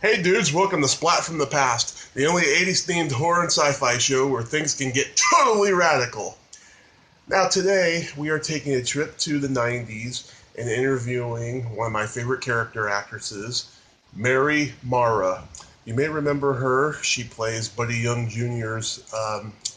Hey dudes, welcome to Splat from the Past, the only 80s themed horror and sci-fi show where things can get totally radical. Now today, we are taking a trip to the 90s and interviewing one of my favorite character actresses, Mary Mara. You may remember her. She plays Buddy Young Jr.'s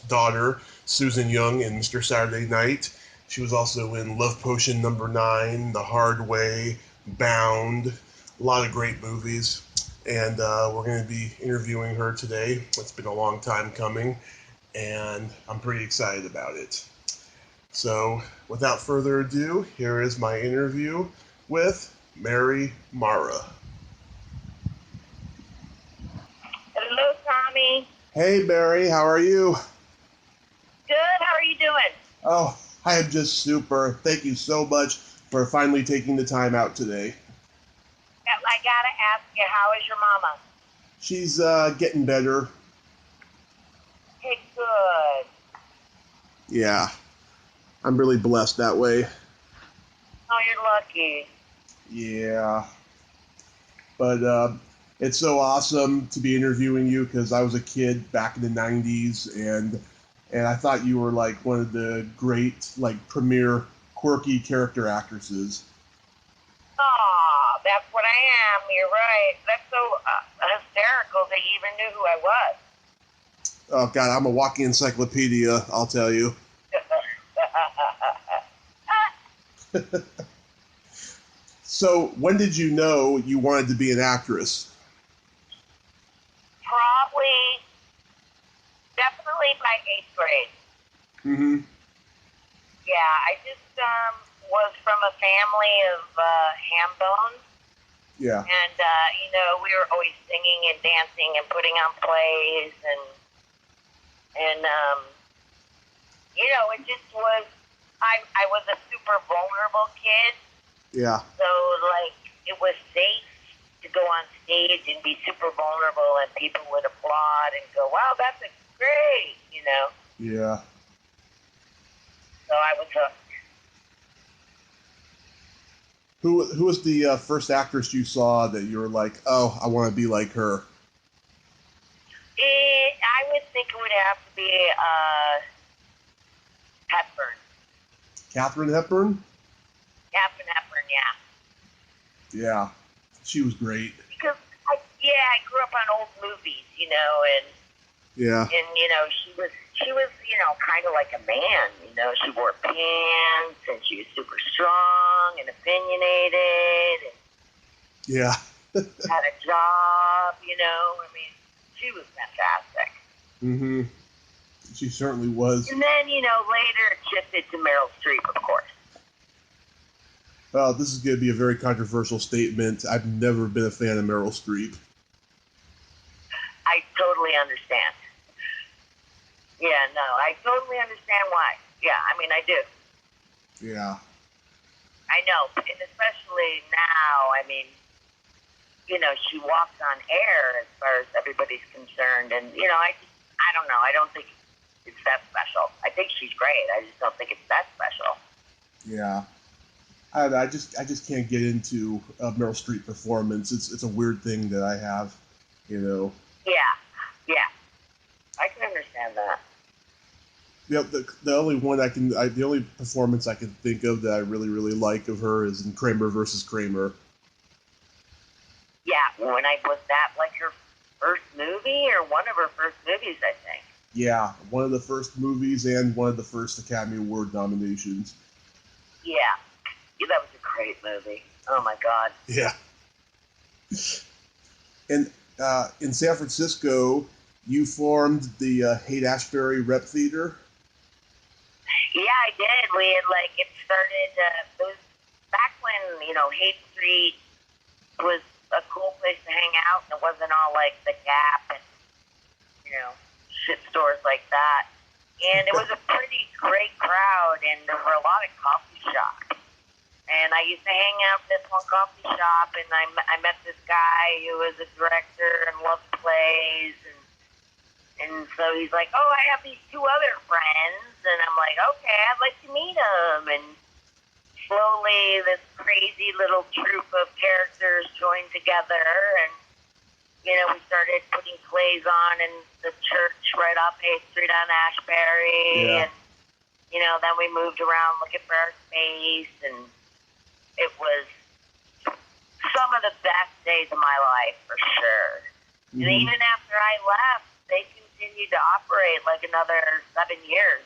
daughter, Susan Young, in Mr. Saturday Night. She was also in Love Potion Number 9, The Hard Way, Bound, a lot of great movies. And we're going to be interviewing her today. It's been a long time coming, and I'm pretty excited about it. So, without further ado, here is my interview with Mary Mara. Hello, Tommy. Hey, Mary, how are you? Good. How are you doing? Oh, I am just super. Thank you so much for finally taking the time out today. I gotta ask you, how is your mama? She's getting better. Hey, good. Yeah, I'm really blessed that way. Oh, you're lucky. Yeah. But it's so awesome to be interviewing you because I was a kid back in the 90s and I thought you were like one of the great, like, premier quirky character actresses. Aw, that's what I am. You're right. That's so hysterical that you even knew who I was. Oh, God, I'm a walking encyclopedia, I'll tell you. So, when did you know you wanted to be an actress? Definitely by 8th grade. Mm-hmm. Yeah, I just was from a family of ham bones. Yeah. And, we were always singing and dancing and putting on plays and it just was, I was a super vulnerable kid. Yeah. So, it was safe to go on stage and be super vulnerable and people would applaud and go, wow, that's great, Yeah. So I was hooked. Who was the first actress you saw that you were like, oh, I want to be like her? I would think it would have to be Hepburn. Katharine Hepburn? Katharine Hepburn, yeah. Yeah, she was great. Because, I grew up on old movies, and Yeah. and she was kind of like a man. She wore pants and she was super strong and opinionated and Yeah. had a job. She was fantastic. Mm-hmm. She certainly was. And then later it shifted to Meryl Streep, of course. Well, this is going to be a very controversial statement. I've never been a fan of Meryl Streep. I totally understand. Yeah, no, I totally understand why. Yeah, I do. Yeah. I know, and especially now, she walks on air as far as everybody's concerned, and, I don't know, I don't think it's that special. I think she's great, I just don't think it's that special. Yeah. I just can't get into Meryl Streep performance. It's a weird thing that I have, Yeah, I can understand that. The only one the only performance I can think of that I really, really like of her is in Kramer versus Kramer. Yeah, was that like her first movie or one of her first movies, I think? Yeah, one of the first movies and one of the first Academy Award nominations. Yeah, that was a great movie. Oh my God. Yeah. And in San Francisco, you formed the Haight-Ashbury Rep Theater. Yeah, I did. We had it started. It was back when Haight Street was a cool place to hang out, and it wasn't all like the Gap and shit stores like that. And it was a pretty great crowd, and there were a lot of coffee shops. And I used to hang out in this one coffee shop, and I met this guy who was a director and loved plays, and so he's like, oh, I have these two other friends, and I'm like, okay, I'd like to meet them. And slowly this crazy little troupe of characters joined together, and we started putting plays on in the church right off 8th Street on Ashbury, and then we moved around looking for our space, and it was some of the best days of my life for sure. Mm-hmm. And even after I left, they continued to operate like another 7 years.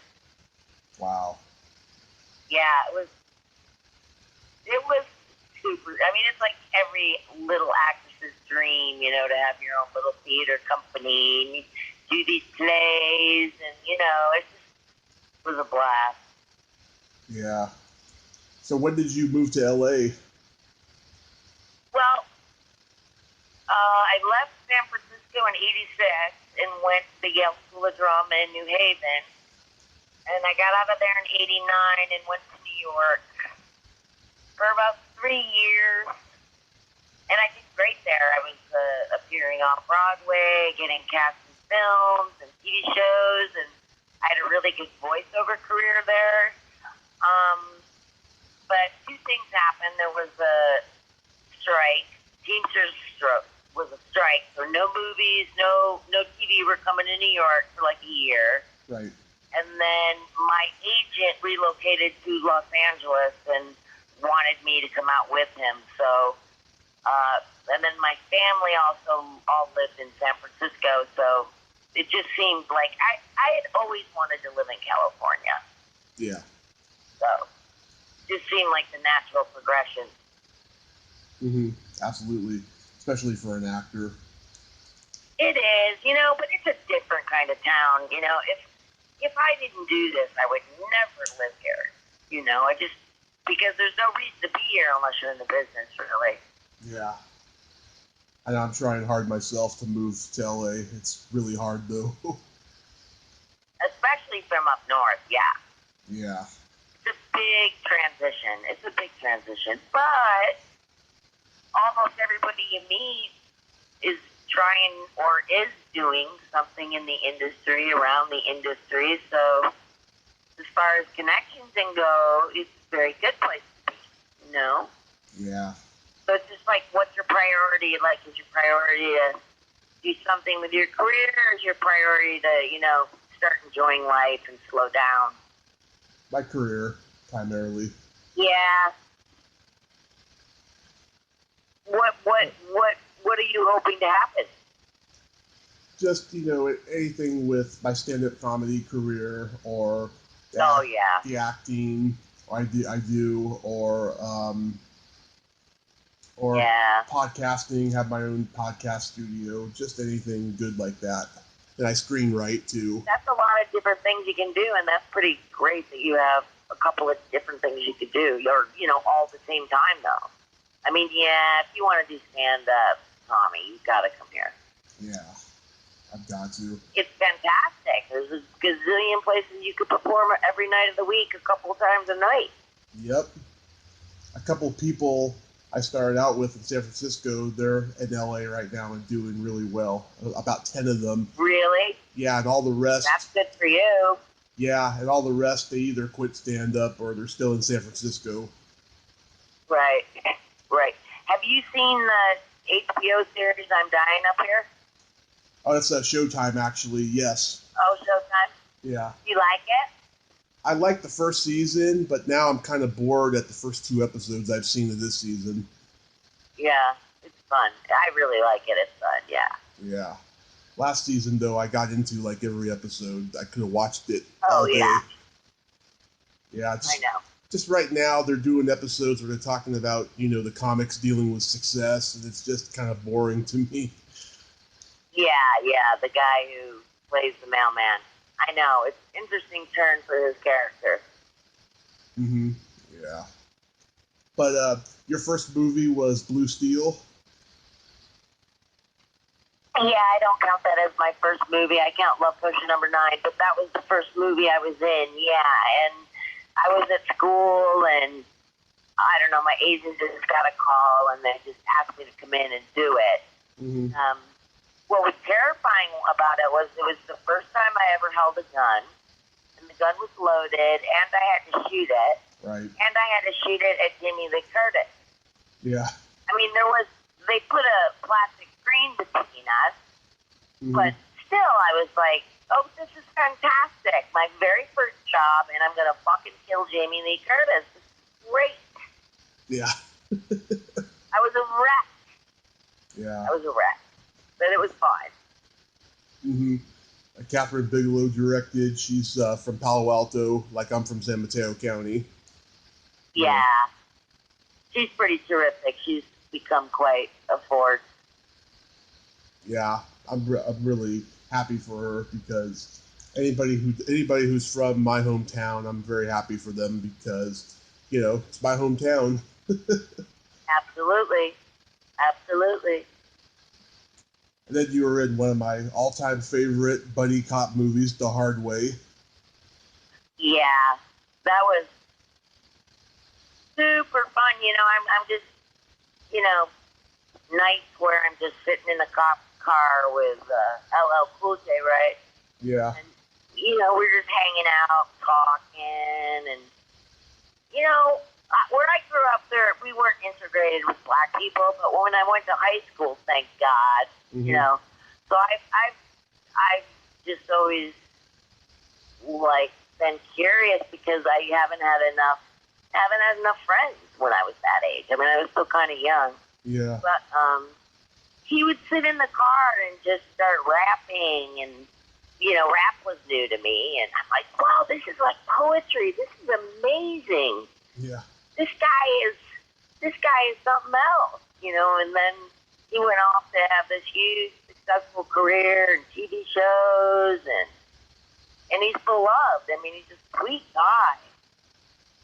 Wow. Yeah, it was super. I mean, it's like every little actress's dream, to have your own little theater company and do these plays, and it was a blast. Yeah. So when did you move to LA? Well, I left San Francisco in '86 and went to the Yale School of Drama in New Haven, and I got out of there in '89 and went to New York for about 3 years, and I did great there. I was appearing off Broadway, getting cast in films and TV shows, and I had a really good voiceover career there. But two things happened. There was a strike. Teamsters was a strike, so no movies, no TV were coming to New York for like a year. Right. And then my agent relocated to Los Angeles and wanted me to come out with him. So, and then my family also all lived in San Francisco, so it just seemed like I had always wanted to live in California. Yeah. So, it just seemed like the natural progression. Mm-hmm. Absolutely. Especially for an actor. It is, but it's a different kind of town. If I didn't do this, I would never live here. Because there's no reason to be here unless you're in the business, really. Yeah. I know I'm trying hard myself to move to LA. It's really hard, though. Especially from up north, yeah. Yeah. It's a big transition. But almost everybody you meet is trying or is doing something in the industry, around the industry. So as far as connections go, it's a very good place to be, Yeah. So it's just like, what's your priority? Like, is your priority to do something with your career, or is your priority to, start enjoying life and slow down? My career, primarily. Yeah. What are you hoping to happen? Just, anything with my stand-up comedy career, or the acting I do, or podcasting, have my own podcast studio, just anything good like that. And I screenwrite too. That's a lot of different things you can do, and that's pretty great that you have a couple of different things you could do, or, all at the same time, though. I mean, if you want to do stand-up, Tommy, you've got to come here. Yeah, I've got to. It's fantastic. There's a gazillion places you could perform every night of the week, a couple times a night. Yep. A couple people I started out with in San Francisco, they're in LA right now and doing really well. About 10 of them. Really? Yeah, and all the rest. That's good for you. Yeah, and all the rest, they either quit stand-up or they're still in San Francisco. Right. Have you seen the HBO series I'm Dying Up Here? Oh, that's Showtime, actually, yes. Oh, Showtime? Yeah. You like it? I liked the first season, but now I'm kind of bored at the first 2 episodes I've seen of this season. Yeah, it's fun. I really like it. It's fun, yeah. Yeah. Last season, though, I got into, every episode. I could have watched it all day. Yeah. Yeah, I know. Just right now, they're doing episodes where they're talking about, the comics dealing with success, and it's just kind of boring to me. Yeah, the guy who plays the mailman. I know, it's an interesting turn for his character. Mm-hmm, yeah. But your first movie was Blue Steel? Yeah, I don't count that as my first movie. I count Love Potion #9, but that was the first movie I was in, yeah, and I was at school, and I don't know, my agent just got a call, and they just asked me to come in and do it. Mm-hmm. What was terrifying about it was the first time I ever held a gun, and the gun was loaded, and I had to shoot it. Right. And I had to shoot it at Jimmy Lee Curtis. Yeah. I mean, they put a plastic screen between us, but still, I was like, oh, this is fantastic. My very first job, and I'm going to fucking kill Jamie Lee Curtis. This is great. Yeah. I was a wreck. Yeah. I was a wreck. But it was fine. Mm-hmm. Catherine Bigelow directed. She's from Palo Alto, like I'm from San Mateo County. Yeah. She's pretty terrific. She's become quite a force. Yeah, I'm really happy for her because anybody who's from my hometown, I'm very happy for them because, you know, it's my hometown. Absolutely. Absolutely. And then you were in one of my all-time favorite buddy cop movies, The Hard Way. Yeah, that was super fun. You know, I'm just, you know, nights where I'm just sitting in a cop car with LL Cool J, right? Yeah. And, you know, we're just hanging out, talking, and, you know, where I grew up there, we weren't integrated with black people, but when I went to high school, thank God, you know, so I've just always, like, been curious because I haven't had enough friends when I was that age. I mean, I was still kind of young. Yeah. But he would sit in the car and just start rapping, and you know, rap was new to me, and I'm like, wow, this is like poetry. This is amazing. Yeah. This guy is something else, you know. And then he went off to have this huge, successful career and TV shows, and he's beloved. I mean, he's a sweet guy.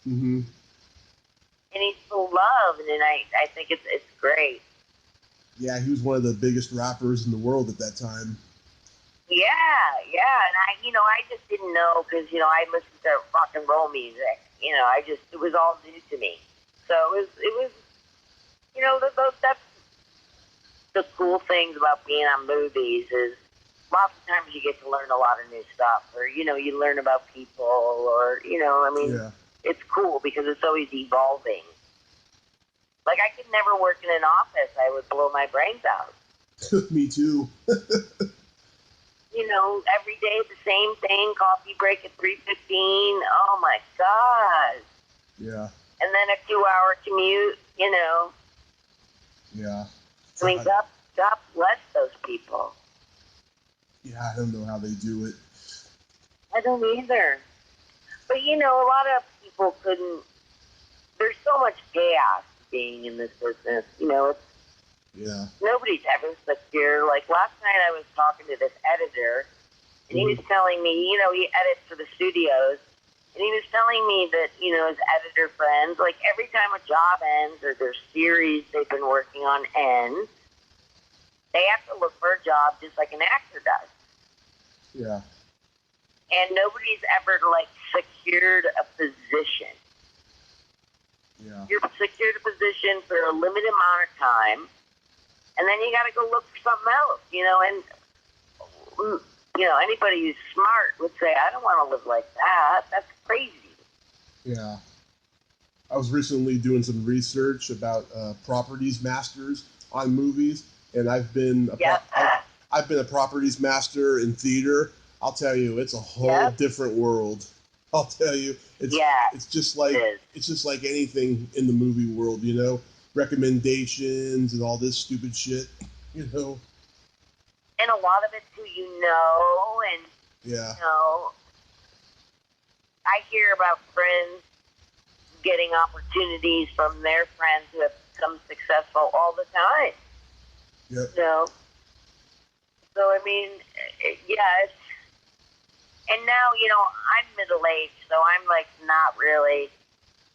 Mm-hmm. And he's beloved, and I think it's great. Yeah, he was one of the biggest rappers in the world at that time. Yeah, and I just didn't know because, you know, I listened to rock and roll music. You know, it was all new to me. So it was, you know, that's the cool things about being on movies is lots of times you get to learn a lot of new stuff, or, you know, you learn about people, or, you know, I mean, It's cool because it's always evolving. Like, I could never work in an office. I would blow my brains out. Me too. You know, every day the same thing, coffee break at 3:15. Oh, my God. Yeah. And then a 2-hour commute, you know. Yeah. I mean, God bless those people. Yeah, I don't know how they do it. I don't either. But, you know, a lot of people couldn't. There's so much chaos being in this business. You know, nobody's ever secure. Like, last night I was talking to this editor, and he was telling me, you know, he edits for the studios, and he was telling me that, you know, his editor friends, like, every time a job ends or their series they've been working on ends, they have to look for a job just like an actor does. Yeah. And nobody's ever, like, secured a position. Yeah. You're secured a position for a limited amount of time, and then you got to go look for something else, you know. And, you know, anybody who's smart would say, I don't want to live like that. That's crazy. Yeah. I was recently doing some research about properties masters on movies, and I've been a properties master in theater. I'll tell you, it's a whole different world. I'll tell you, it's just like anything in the movie world, you know, recommendations and all this stupid shit, you know. And a lot of it's who you know, and you know, I hear about friends getting opportunities from their friends who have become successful all the time. Yep. You know? So, I mean, and now, you know, I'm middle-aged, so I'm, like, not really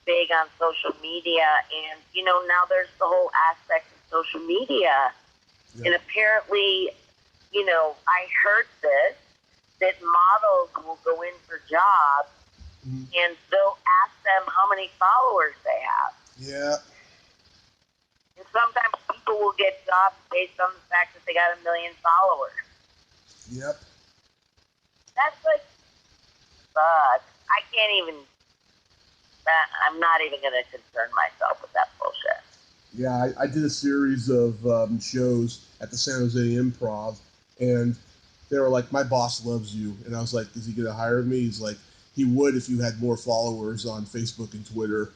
big on social media, and, you know, now there's the whole aspect of social media, and apparently, you know, I heard that models will go in for jobs, and they'll ask them how many followers they have. Yeah. And sometimes people will get jobs based on the fact that they got 1 million followers. Yep. That's like, I can't even, I'm not even going to concern myself with that bullshit. Yeah, I did a series of shows at the San Jose Improv, and they were like, "My boss loves you," and I was like, "Is he gonna hire me?" He's like, "He would if you had more followers on Facebook and Twitter."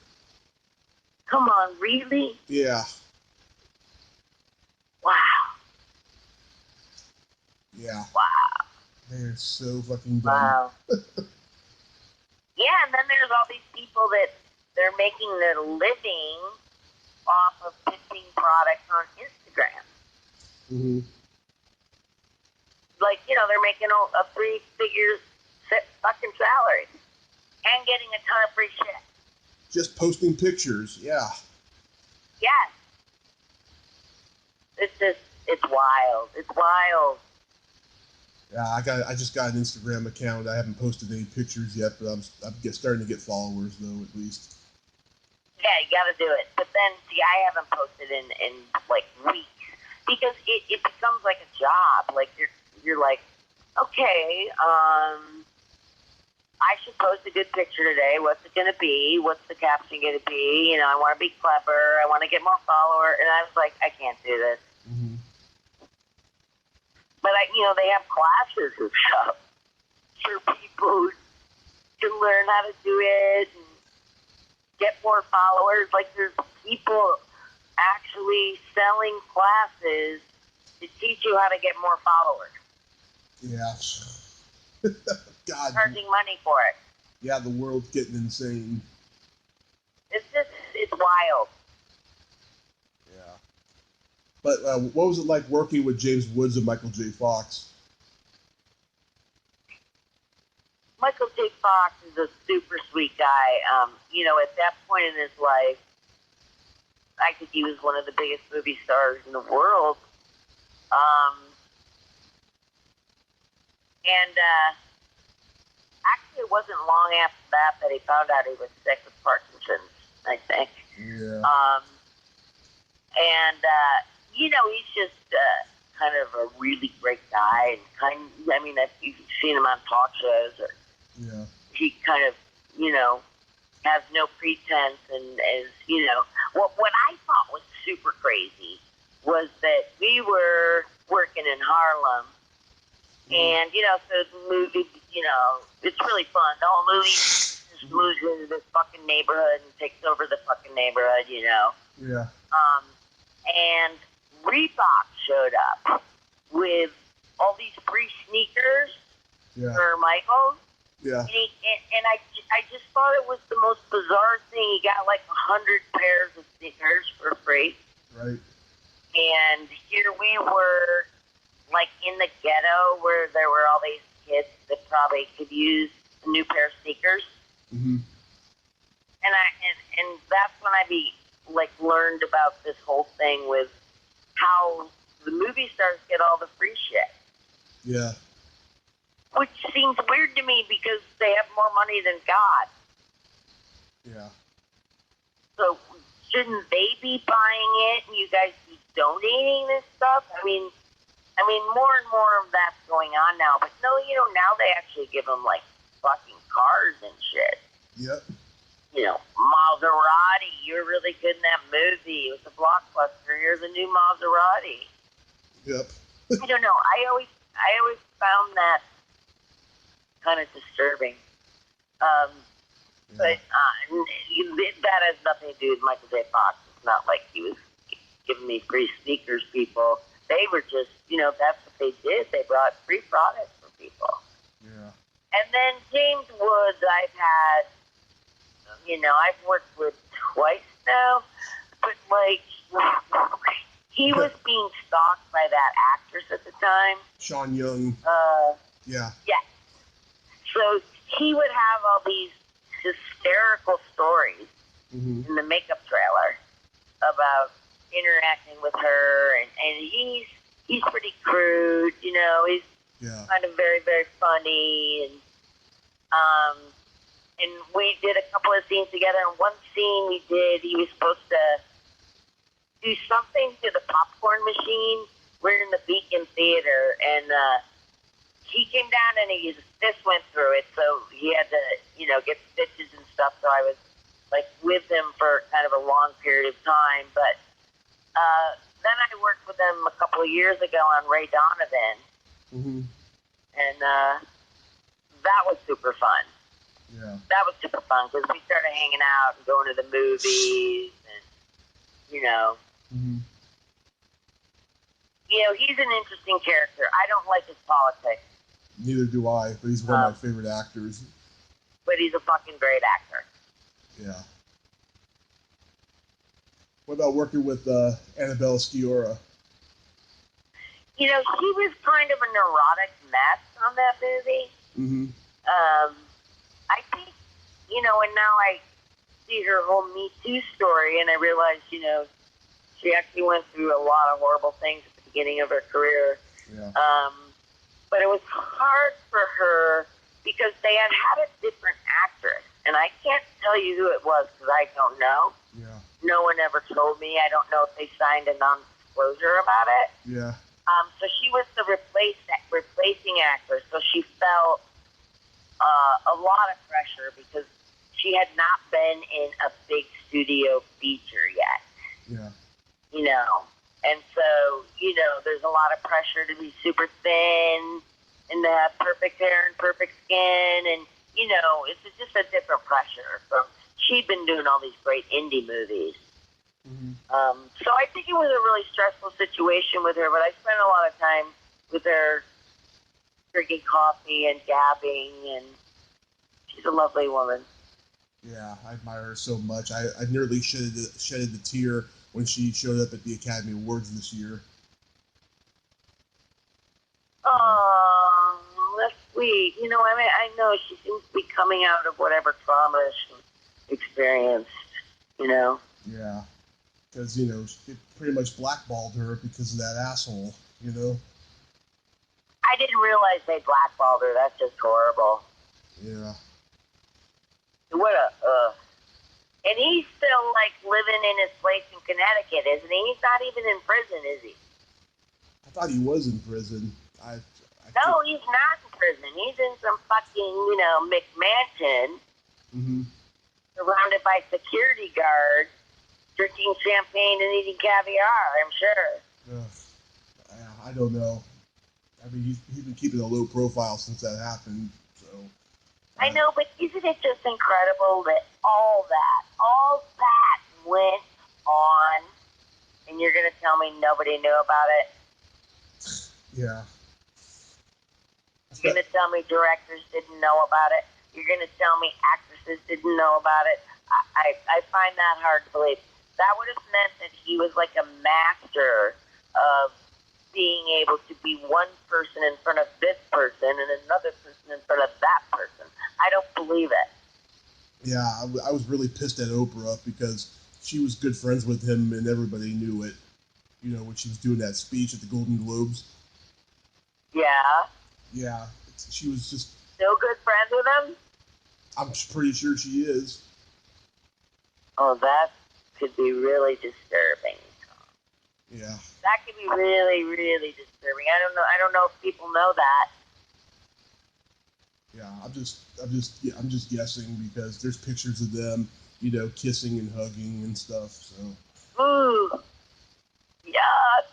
Come on, really? Yeah, Wow. yeah, Wow. they're so fucking dumb. Wow. Yeah, and then there's all these people that they're making their living off of pitching products on Instagram. Hmm. Like, they're making a three-figure fucking salary and getting a ton of free shit. Just posting pictures. Yeah, Yes. It's wild. It's wild. yeah. I just got an Instagram account. I haven't posted any pictures yet, but I'm starting to get followers though, at least. Yeah, you gotta do it. But then, see, I haven't posted in like weeks because it becomes like a job. Like you're like, okay, I should post a good picture today. What's it gonna be? What's the caption gonna be? I want to be clever. I want to get more followers. And I was like, I can't do this. Mm-hmm. But they have classes and stuff for people who can learn how to do it and get more followers. Like there's people actually selling classes to teach you how to get more followers. Yeah. God. Charging money for it. Yeah, the world's getting insane. It's wild. Yeah. But what was it like working with James Woods and Michael J. Fox? Michael J. Fox is a super sweet guy. At that point in his life, I think he was one of the biggest movie stars in the world. And actually, it wasn't long after that he found out he was sick with Parkinson's, I think. Yeah. He's just kind of a really great guy. And you've seen him on talk shows. Yeah. He kind of, has no pretense and is, what I thought was super crazy was that we were working in Harlem. And, so the movie, it's really fun. The whole movie just moves into this fucking neighborhood and takes over the fucking neighborhood, Yeah. And Reebok showed up with all these free sneakers for Michael. Yeah. And I just thought it was the most bizarre thing. He got like 100 pairs of sneakers for free. Right. And here we were, like in the ghetto where there were all these kids that probably could use a new pair of sneakers. Mm-hmm. And that's when I learned about this whole thing with how the movie stars get all the free shit. Yeah. Which seems weird to me because they have more money than God. Yeah. So shouldn't they be buying it and you guys be donating this stuff? I mean, more and more of that's going on now. But no, now they actually give them like fucking cars and shit. Yep. Maserati. You're really good in that movie. It was a blockbuster. Here's a new Maserati. Yep. I don't know. I always found that kind of disturbing. But that has nothing to do with Michael J. Fox. It's not like he was giving me free sneakers, people. They were just, that's what they did. They brought free products for people. Yeah. And then James Woods, I've worked with twice now, but he was being stalked by that actress at the time. Sean Young. Yeah. Yeah. So he would have all these hysterical stories in the makeup trailer about interacting with her, and he's pretty crude, he's kind of very, very funny, and we did a couple of scenes together, and one scene we did, he was supposed to do something to the popcorn machine. We're in the Beacon Theater, and he came down and his fist went through it, so he had to, get stitches and stuff, so I was, with him for kind of a long period of time, but Then I worked with him a couple of years ago on Ray Donovan, and that was super fun. Yeah. That was super fun because we started hanging out and going to the movies, and he's an interesting character. I don't like his politics. Neither do I, but he's one of my favorite actors. But he's a fucking great actor. Yeah. What about working with Annabelle Sciorra? She was kind of a neurotic mess on that movie. I think, and now I see her whole Me Too story, and I realize, she actually went through a lot of horrible things at the beginning of her career. Yeah. But it was hard for her because they had a different actress, and I can't tell you who it was because I don't know. Yeah. No one ever told me. I don't know if they signed a non-disclosure about it. Yeah. So she was the replacing actress, so she felt a lot of pressure because she had not been in a big studio feature yet. Yeah. And so, there's a lot of pressure to be super thin and to have perfect hair and perfect skin, and, it's just a different pressure. She'd been doing all these great indie movies. So I think it was a really stressful situation with her, but I spent a lot of time with her drinking coffee and gabbing, and she's a lovely woman. Yeah, I admire her so much. I nearly shedded a tear when she showed up at the Academy Awards this year. Oh, that's sweet. I know she seems to be coming out of whatever trauma she experienced, Yeah, because, it pretty much blackballed her because of that asshole, I didn't realize they blackballed her. That's just horrible. Yeah. And he's still, living in his place in Connecticut, isn't he? He's not even in prison, is he? I thought he was in prison. No, he's not in prison. He's in some fucking, McMansion, surrounded by security guards, drinking champagne and eating caviar, I'm sure. I don't know. I mean, he's been keeping a low profile since that happened, so... I know, but isn't it just incredible that all that went on, and you're going to tell me nobody knew about it? Yeah. You're going to tell me directors didn't know about it? You're going to tell me actresses didn't know about it? I find that hard to believe. That would have meant that he was like a master of being able to be one person in front of this person and another person in front of that person. I don't believe it. Yeah, I was really pissed at Oprah because she was good friends with him and everybody knew it. When she was doing that speech at the Golden Globes. Yeah? Yeah, she was just... Still good friends with him? I'm pretty sure she is. Oh, that could be really disturbing. Yeah. That could be really, really disturbing. I don't know if people know that. Yeah, I'm just guessing because there's pictures of them, kissing and hugging and stuff. So. Ooh, yuck.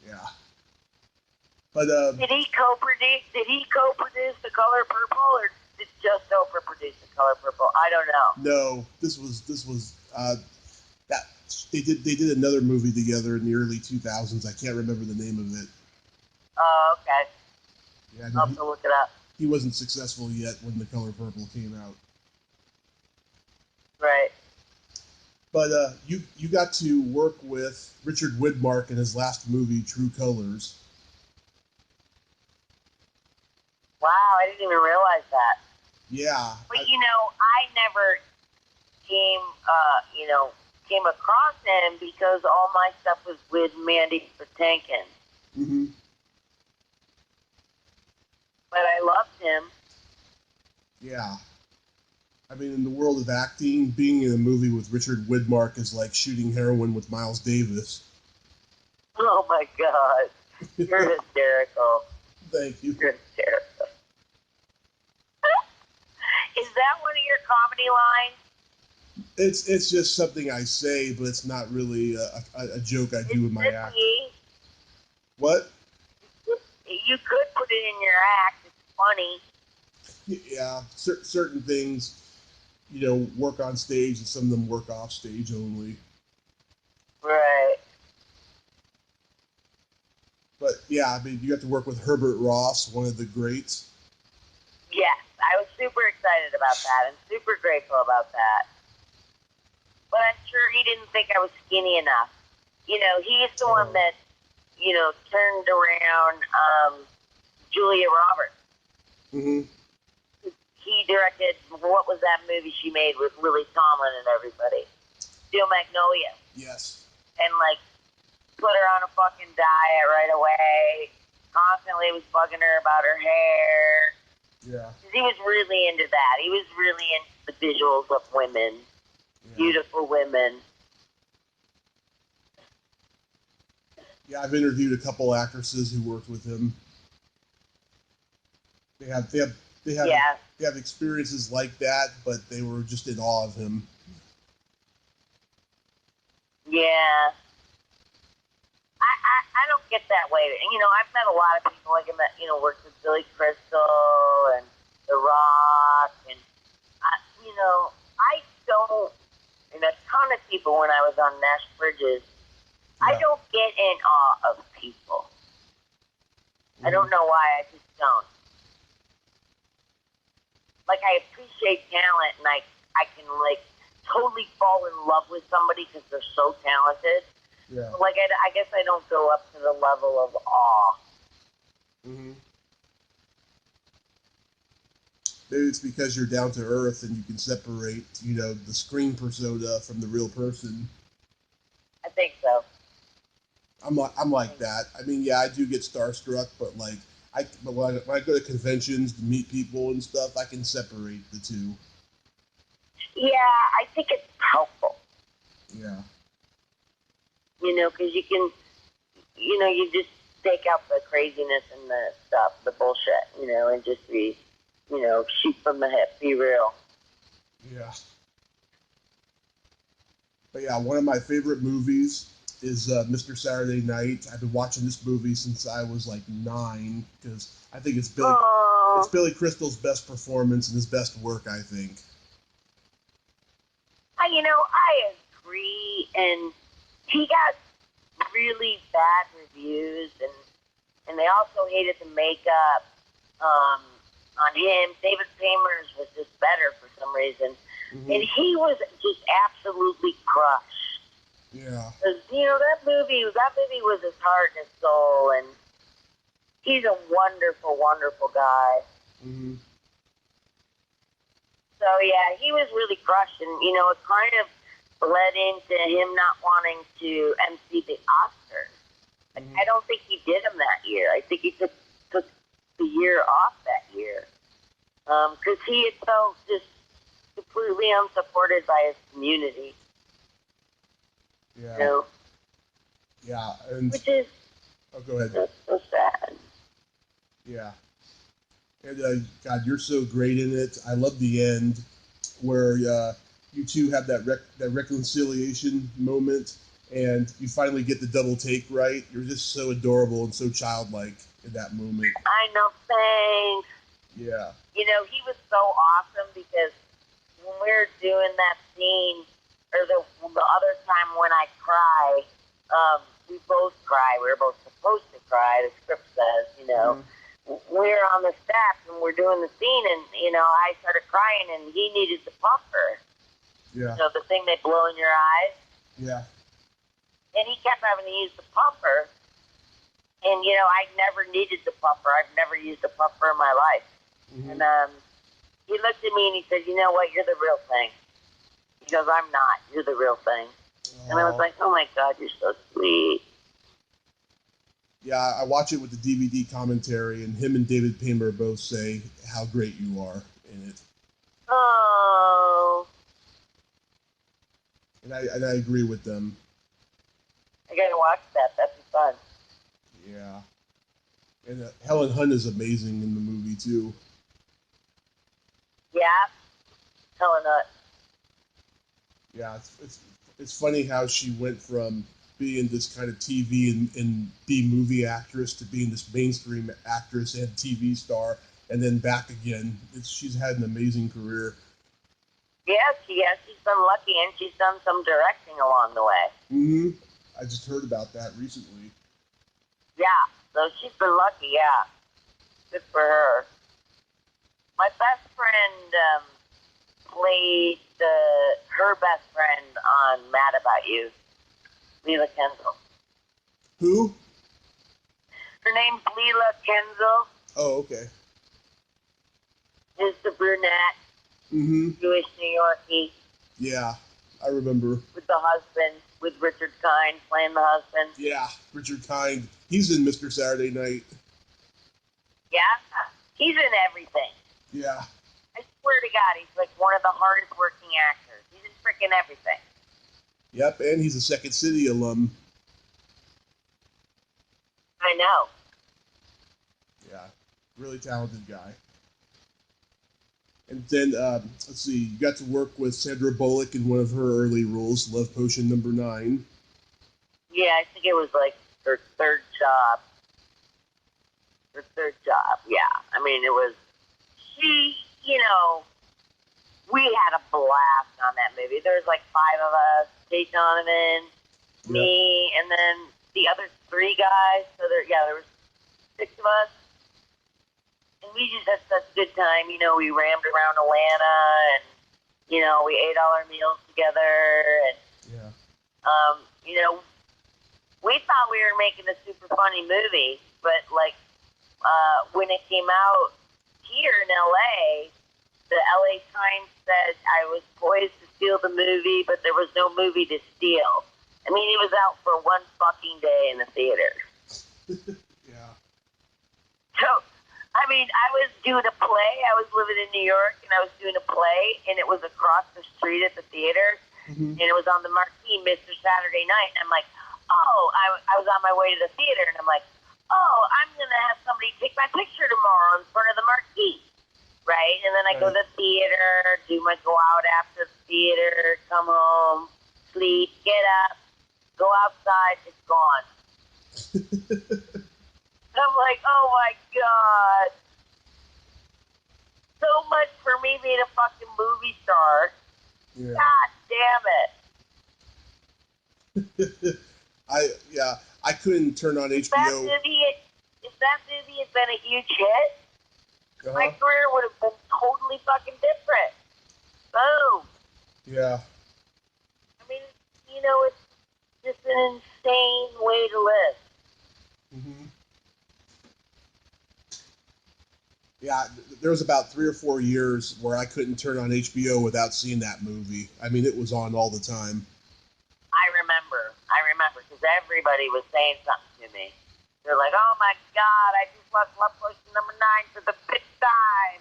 Yeah. But did he co-produce The Color Purple, or did just Oprah produce The Color Purple? I don't know. No, this was that they did another movie together in the early 2000s. I can't remember the name of it. Oh, okay. Yeah, I'll have to look it up. He wasn't successful yet when The Color Purple came out. Right. But you got to work with Richard Widmark in his last movie, True Colors. Wow, I didn't even realize that. Yeah. But I never came across him because all my stuff was with Mandy Patinkin. Mm-hmm. But I loved him. Yeah. I mean, in the world of acting, being in a movie with Richard Widmark is like shooting heroin with Miles Davis. Oh my God. You're hysterical. Thank you. You're hysterical. Is that one of your comedy lines? It's just something I say, but it's not really a joke I do It's in my act. funny. What? You could put it in your act. It's funny. Yeah, certain things, work on stage, and some of them work off stage only. Right. But yeah, I mean, you have to work with Herbert Ross, one of the greats. Yes, I was super excited about that and super grateful about that. But I'm sure he didn't think I was skinny enough. He's the one that, turned around Julia Roberts. Mm-hmm. He directed, what was that movie she made with Lily Tomlin and everybody? Steel Magnolia. Yes. And, put her on a fucking diet right away. Constantly was bugging her about her hair. Yeah. Because he was really into that. He was really into the visuals of women. Yeah. Beautiful women. Yeah, I've interviewed a couple actresses who worked with him. They have experiences like that, but they were just in awe of him. Yeah. I don't get that way. I've met a lot of people like him that, worked with Billy Crystal and The Rock, and, I don't, and a ton of people when I was on Nash Bridges, yeah. I don't get in awe of people. Mm-hmm. I don't know why, I just don't. I appreciate talent, and I can, totally fall in love with somebody because they're so talented. Yeah. I guess I don't go up to the level of awe. Mm-hmm. Maybe it's because you're down to earth and you can separate, the screen persona from the real person. I think so. I'm like that. I mean, yeah, I do get starstruck, but when I go to conventions to meet people and stuff, I can separate the two. Yeah, I think it's helpful. Yeah. Because you can, you just take out the craziness and the stuff, the bullshit, and just be, shoot from the hip, be real. Yeah. But yeah, one of my favorite movies is Mr. Saturday Night. I've been watching this movie since I was 9, because I think it's Billy Crystal's best performance and his best work, I think. I agree, and he got really bad reviews, and they also hated the makeup on him. David Paymer's was just better for some reason. Mm-hmm. And he was just absolutely crushed. Yeah. Because, that movie was his heart and his soul, and he's a wonderful, wonderful guy. Mm-hmm. So, yeah, he was really crushed, and, it kind of led into him not wanting to MC the Oscars. Mm-hmm. I don't think he did them that year. I think he took the year off that year. Because he had felt just completely unsupported by his community. Yeah. Yeah. And which is... Oh, go ahead. That's so sad. Yeah. And, God, you're so great in it. I love the end where you two have that reconciliation moment, and you finally get the double take right. You're just so adorable and so childlike in that moment. I know, thanks. Yeah. He was so awesome because when we were doing that scene, or the other time when I cry, we both cry. We were both supposed to cry, the script says, Mm-hmm. We're on the steps and we're doing the scene, and, I started crying, and he needed the puffer. Yeah. The thing they blow in your eyes. Yeah. And he kept having to use the puffer. And, I never needed the puffer. I've never used a puffer in my life. Mm-hmm. And he looked at me and he said, "You know what? You're the real thing." He goes, "I'm not. You're the real thing." Aww. And I was like, "Oh, my God, you're so sweet." Yeah, I watch it with the DVD commentary, and him and David Paymer both say how great you are in it. Oh. And I agree with them. I gotta watch that. That'd be fun. Yeah. And Helen Hunt is amazing in the movie, too. Yeah. Helen Hunt. Yeah, it's funny how she went from being this kind of TV and B movie actress to being this mainstream actress and TV star, and then back again. She's had an amazing career. Yes, she's been lucky, and she's done some directing along the way. Mm-hmm. I just heard about that recently. Yeah, so she's been lucky, yeah. Good for her. My best friend played her best friend on Mad About You, Leela Kenzel. Who? Her name's Leela Kenzel. Oh, okay. Is the brunette, Jewish New Yorkie. Yeah, I remember. With the husband, with Richard Kind playing the husband. Yeah, Richard Kind. He's in Mr. Saturday Night. Yeah, he's in everything. Yeah. I swear to God, he's like one of the hardest working actors. He's in freaking everything. Yep, and he's a Second City alum. I know. Yeah, really talented guy. And then, let's see, you got to work with Sandra Bullock in one of her early roles, Love Potion #9. Yeah, I think it was like her third job. Yeah. I mean, it was, we had a blast on that movie. There was like 5 of us, Jay Donovan, me, and then the other 3 guys. So there was 6 of us. And we just had such a good time. We rammed around Atlanta, and, we ate all our meals together. And, we thought we were making a super funny movie, but, when it came out here in L.A., the L.A. Times said I was poised to steal the movie, but there was no movie to steal. I mean, it was out for one fucking day in the theater. Yeah. So, I mean, I was doing a play. I was living in New York, and I was doing a play, and it was across the street at the theater, and it was on the marquee, Mr. Saturday Night, and I'm like, I was on my way to the theater, and I'm like, I'm going to have somebody take my picture tomorrow in front of the marquee, right? And then I go to the theater, do my go out after the theater, come home, sleep, get up, go outside, it's gone. I'm like, oh my God. So much for me being a fucking movie star. Yeah. God damn it. I couldn't turn on HBO. If that movie had been a huge hit, my career would have been totally fucking different. Boom. Yeah. I mean, it's just an insane way to live. Yeah, there was about 3 or 4 years where I couldn't turn on HBO without seeing that movie. I mean, it was on all the time. I remember, because everybody was saying something to me. They're like, oh my God, I just watched Love Potion #9 for the 5th time.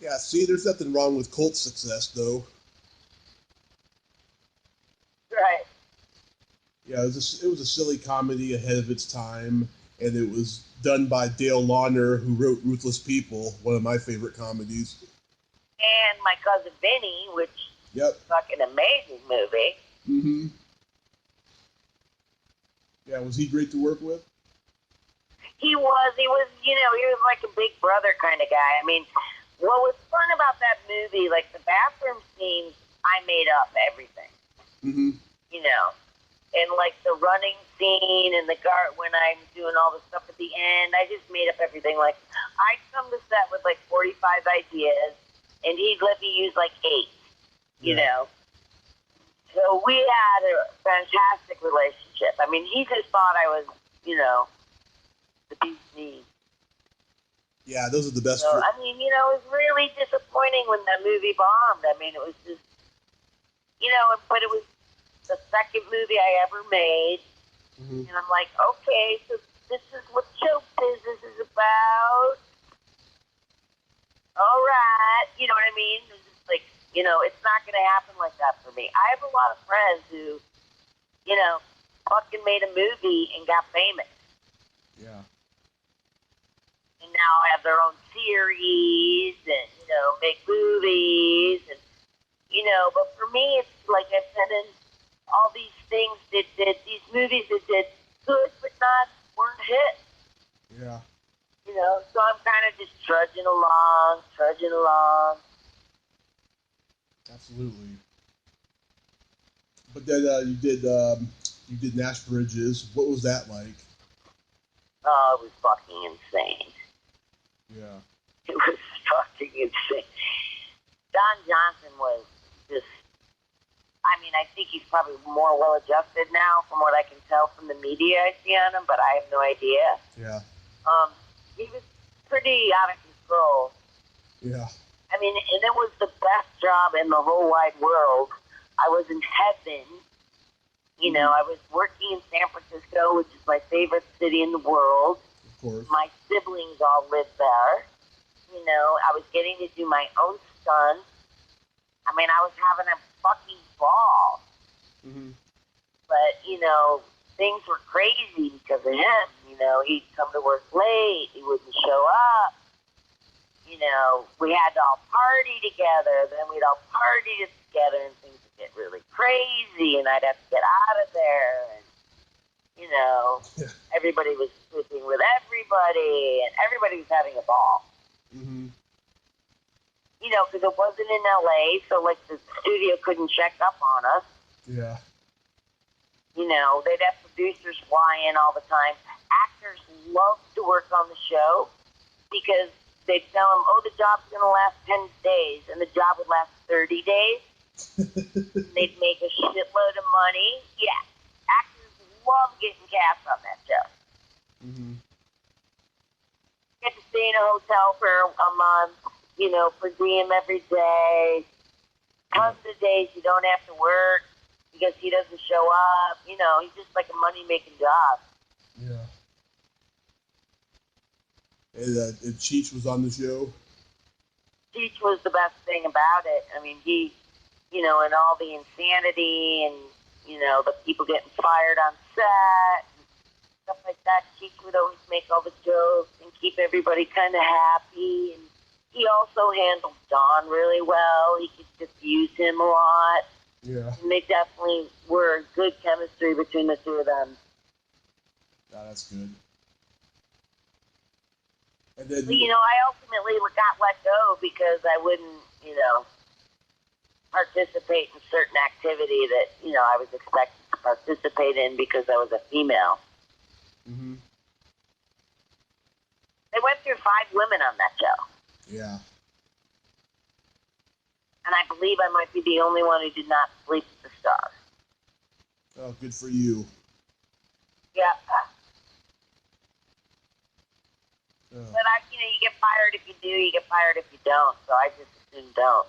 Yeah, see, there's nothing wrong with cult success, though. Right. Yeah, it was a silly comedy ahead of its time, and it was done by Dale Launer, who wrote Ruthless People, one of my favorite comedies. And My Cousin Vinny, which is a fucking amazing movie. Yeah, was he great to work with? He was, he was like a big brother kind of guy. I mean, what was fun about that movie, like the bathroom scenes, I made up everything. And like the running scene and the guard when I'm doing all the stuff at the end, I just made up everything. Like, I'd come to set with like 45 ideas, and he'd let me use like 8, So we had a fantastic relationship. I mean, he just thought I was, the beast. Yeah, those are the best. So, I mean, it was really disappointing when that movie bombed. I mean, it was just, but it was the second movie I ever made. And I'm like, okay, so this is what show business is about. All right. You know what I mean? It's just like, it's not going to happen like that for me. I have a lot of friends who, fucking made a movie and got famous. Yeah. And now have their own series and, make movies and, But for me, it's like I said, in all these things that did, these movies that did good but weren't hit. Yeah. So I'm kind of just trudging along. Absolutely. But then you did Nash Bridges. What was that like? Oh, it was fucking insane. Yeah. It was fucking insane. Don Johnson was just, I think he's probably more well-adjusted now from what I can tell from the media I see on him, but I have no idea. Yeah. He was pretty out of control. Yeah. And it was the best job in the whole wide world. I was in heaven. I was working in San Francisco, which is my favorite city in the world. Of course. My siblings all lived there. I was getting to do my own stunts. I was having a fucking ball. Mm-hmm. But, things were crazy because of him. He'd come to work late. He wouldn't show up. We had to all party together. Then we'd all party together and things would get really crazy and I'd have to get out of there. And, everybody was sleeping with everybody and everybody was having a ball. Mm-hmm. Because it wasn't in LA, so like the studio couldn't check up on us. Yeah. They'd have producers fly in all the time. Actors loved to work on the show because they'd tell them, oh, the job's going to last 10 days, and the job would last 30 days. They'd make a shitload of money. Yeah. Actors love getting cast on that show. Mm-hmm. Get to stay in a hotel for a month, per diem every day. Tons of days you don't have to work because he doesn't show up. He's just like a money-making job. Yeah. And Cheech was on the show? Cheech was the best thing about it. He, and all the insanity and, the people getting fired on set and stuff like that. Cheech would always make all the jokes and keep everybody kind of happy. And he also handled Don really well. He could diffuse him a lot. Yeah. And they definitely were good chemistry between the two of them. Yeah, that's good. And then, I ultimately got let go because I wouldn't, participate in certain activity that, I was expected to participate in because I was a female. Mm-hmm. They went through 5 women on that show. Yeah. And I believe I might be the only one who did not sleep with the star. Oh, good for you. Yeah. Oh. But you get fired if you do, you get fired if you don't. So I just assume don't.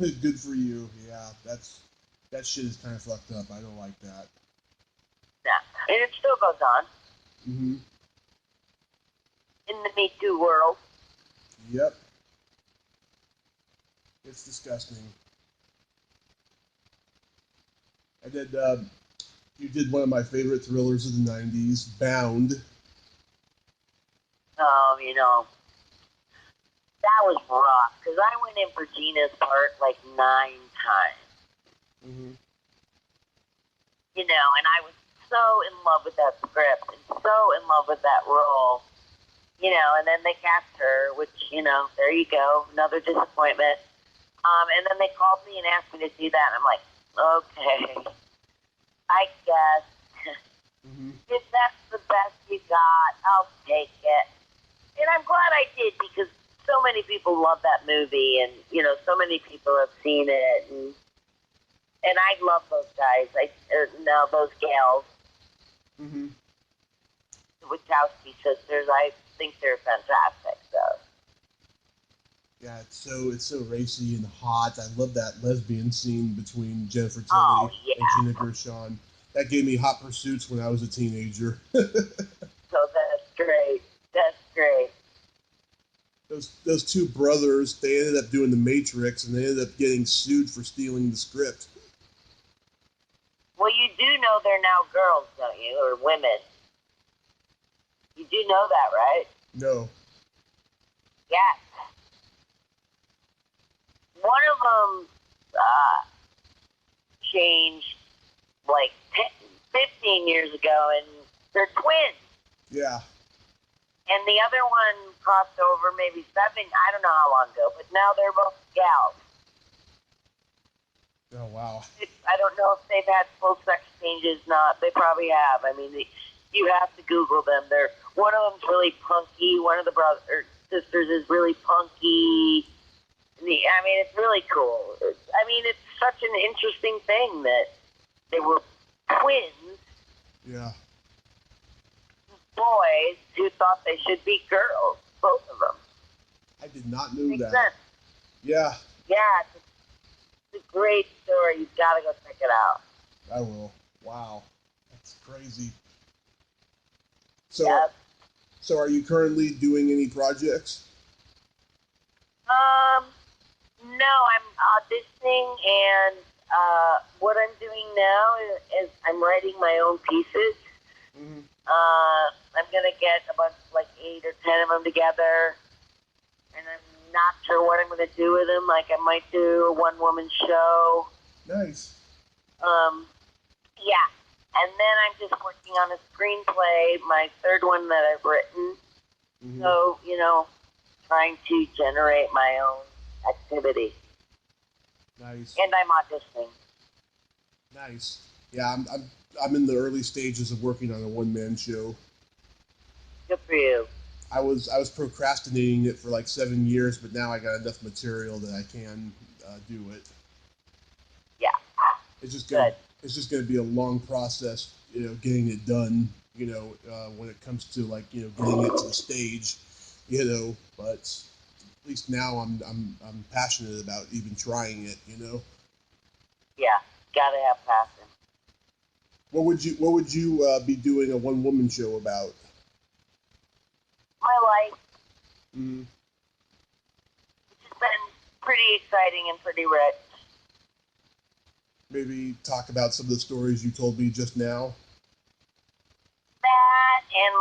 Good for you. Yeah, that shit is kind of fucked up. I don't like that. Yeah, and it still goes on. Mm-hmm. In the Me Too world. Yep. It's disgusting. And then you did one of my favorite thrillers of the 90s, Bound. That was rough, because I went in for Gina's part like 9 times. Mm-hmm. And I was so in love with that script and so in love with that role. And then they cast her, which, there you go, another disappointment. And then they called me and asked me to do that, and I'm like, okay, I guess. Mm-hmm. If that's the best you got, I'll take it. And I'm glad I did, because so many people love that movie, and, so many people have seen it, and I love those guys, those gals. Mm-hmm. The Wachowski sisters, I think they're fantastic, so. Yeah, it's so racy and hot. I love that lesbian scene between Jennifer Tilly and Gina Gershon. That gave me hot pursuits when I was a teenager. So that's great. That's great. Those two brothers, they ended up doing The Matrix, and they ended up getting sued for stealing the script. Well, you do know they're now girls, don't you? Or women. You do know that, right? No. Yes. one of them changed like 10, 15 years ago, and they're twins. Yeah. And the other one crossed over maybe 7, I don't know how long ago, but now they're both gals. Oh, wow. I don't know if they've had full sex changes, not. They probably have. I mean, you have to Google them. One of them's really punky. One of the sisters is really punky. I mean, it's really cool. It's such an interesting thing that they were twins. Yeah. Boys who thought they should be girls, both of them. I did not know Makes that. sense. Yeah. Yeah, it's a great story. You've got to go check it out. I will. Wow. That's crazy. So, Yep. So are you currently doing any projects? No, I'm auditioning, and what I'm doing now is I'm writing my own pieces. Mm-hmm. I'm gonna get a bunch, like 8 or 10 of them together, and I'm not sure what I'm gonna do with them. Like, I might do a one-woman show. Nice. Yeah. And then I'm just working on a screenplay, my third one that I've written. Mm-hmm. So, trying to generate my own activity. Nice. And I'm auditioning. Nice. Yeah, I'm in the early stages of working on a one-man show. Good for you. I was procrastinating it for like 7 years, but now I got enough material that I can do it. Yeah. It's just gonna be a long process, getting it done. When it comes to like getting it to the stage, But at least now I'm passionate about even trying it. Yeah. Gotta have passion. What would you be doing a one woman show about? My life. Mm-hmm. It's been pretty exciting and pretty rich. Maybe talk about some of the stories you told me just now. That and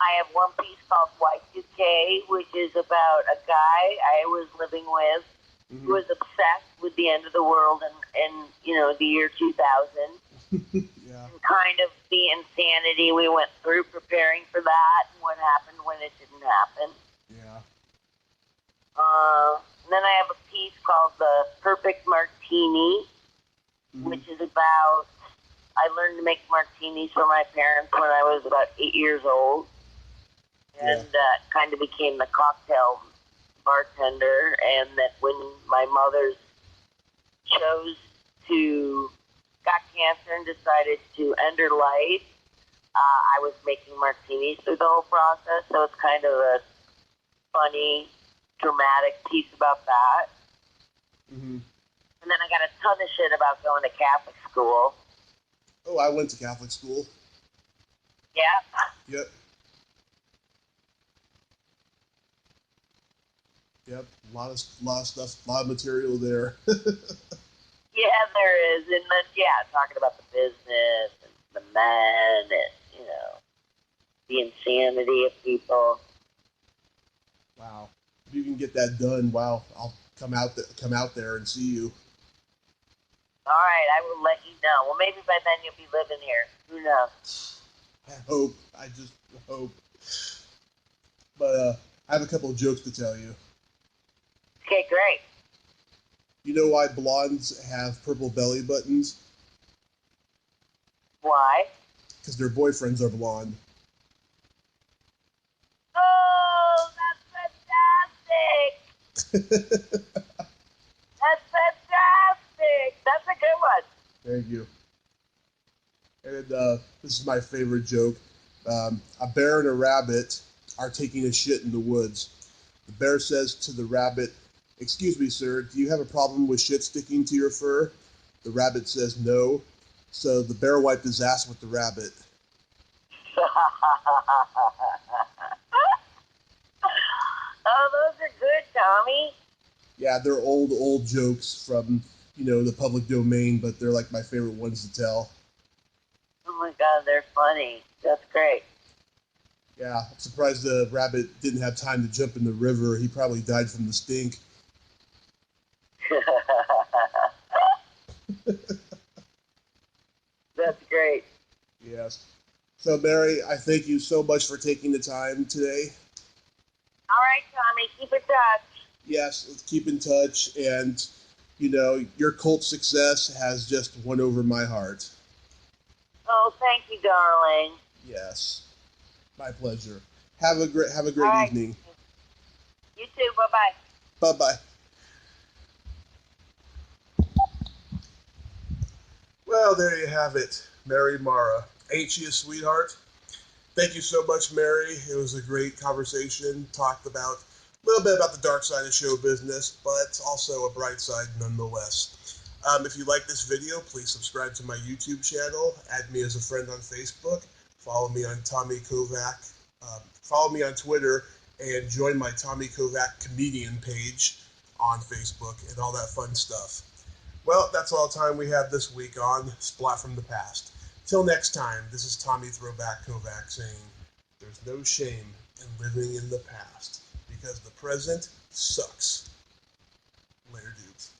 I have one piece called Y2K, which is about a guy I was living with who was obsessed with the end of the world and the year 2000. Yeah. And kind of the insanity we went through preparing for that and what happened when it didn't happen. Yeah. And then I have a piece called The Perfect Martini, which is about, I learned to make martinis for my parents when I was about 8 years old. And kind of became the cocktail bartender. And that when my mother got cancer and decided to end her life, I was making martinis through the whole process. So it's kind of a funny, dramatic piece about that. Mm-hmm. And then I got a ton of shit about going to Catholic school. Oh, I went to Catholic school. Yeah. Yep. Yep. A lot of stuff, a lot of material there. Yeah, there is. And then, talking about the business and the men and, the insanity of people. Wow. If you can get that done, wow, I'll come out there and see you. All right, I will let you know. Well, maybe by then you'll be living here. Who knows? I hope. I just hope. But I have a couple of jokes to tell you. Okay, great. You know why blondes have purple belly buttons? Why? Because their boyfriends are blonde. Oh, that's fantastic. That's fantastic. That's a good one. Thank you. And this is my favorite joke. A bear and a rabbit are taking a shit in the woods. The bear says to the rabbit, "Excuse me, sir, do you have a problem with shit sticking to your fur?" The rabbit says no. So the bear wiped his ass with the rabbit. Oh, those are good, Tommy. Yeah, they're old jokes from, the public domain, but they're like my favorite ones to tell. Oh my God, they're funny. That's great. Yeah, I'm surprised the rabbit didn't have time to jump in the river. He probably died from the stink. That's great. Yes. So, Mary, I thank you so much for taking the time today. All right, Tommy, keep in touch. Yes, let's keep in touch. And, your cult success has just won over my heart. Oh, thank you, darling. Yes, my pleasure. Have a All great right. evening. You too. Bye-bye. Bye bye. Well, there you have it, Mary Mara. Ain't she a sweetheart? Thank you so much, Mary. It was a great conversation. Talked about a little bit about the dark side of show business, but also a bright side nonetheless. If you like this video, please subscribe to my YouTube channel. Add me as a friend on Facebook. Follow me on Tommy Kovac. Follow me on Twitter and join my Tommy Kovac comedian page on Facebook and all that fun stuff. Well, that's all the time we have this week on Splat from the Past. Till next time, this is Tommy Throwback Kovac saying, there's no shame in living in the past, because the present sucks. Later, dudes.